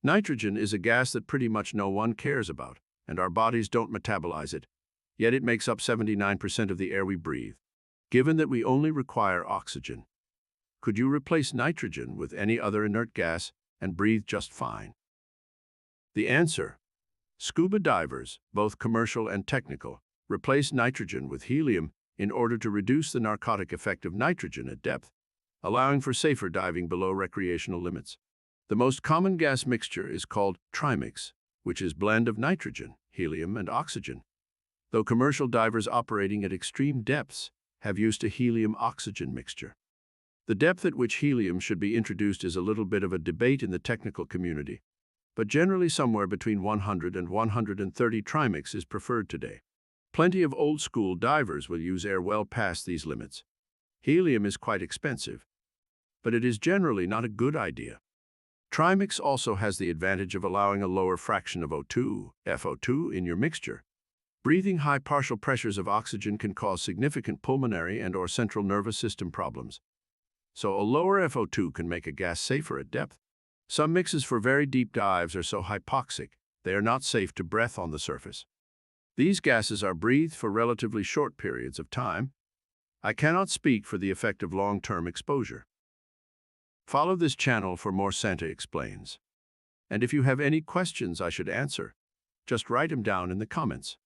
Nitrogen is a gas that pretty much no one cares about, and our bodies don't metabolize it, yet it makes up 79% of the air we breathe. Given that we only require oxygen, could you replace nitrogen with any other inert gas and breathe just fine? The answer: scuba divers, both commercial and technical, replace nitrogen with helium in order to reduce the narcotic effect of nitrogen at depth, allowing for safer diving below recreational limits. The most common gas mixture is called trimix, which is a blend of nitrogen, helium, and oxygen, though commercial divers operating at extreme depths have used a helium-oxygen mixture. The depth at which helium should be introduced is a little bit of a debate in the technical community, but generally somewhere between 100 and 130 trimix is preferred today. Plenty of old-school divers will use air well past these limits. Helium is quite expensive, but it is generally not a good idea. Trimix also has the advantage of allowing a lower fraction of O2, FO2, in your mixture. Breathing high partial pressures of oxygen can cause significant pulmonary and/or central nervous system problems, so a lower FO2 can make a gas safer at depth. Some mixes for very deep dives are so hypoxic they are not safe to breathe on the surface. These gases are breathed for relatively short periods of time. I cannot speak for the effect of long-term exposure. Follow this channel for more Santa Explains. And if you have any questions I should answer, just write them down in the comments.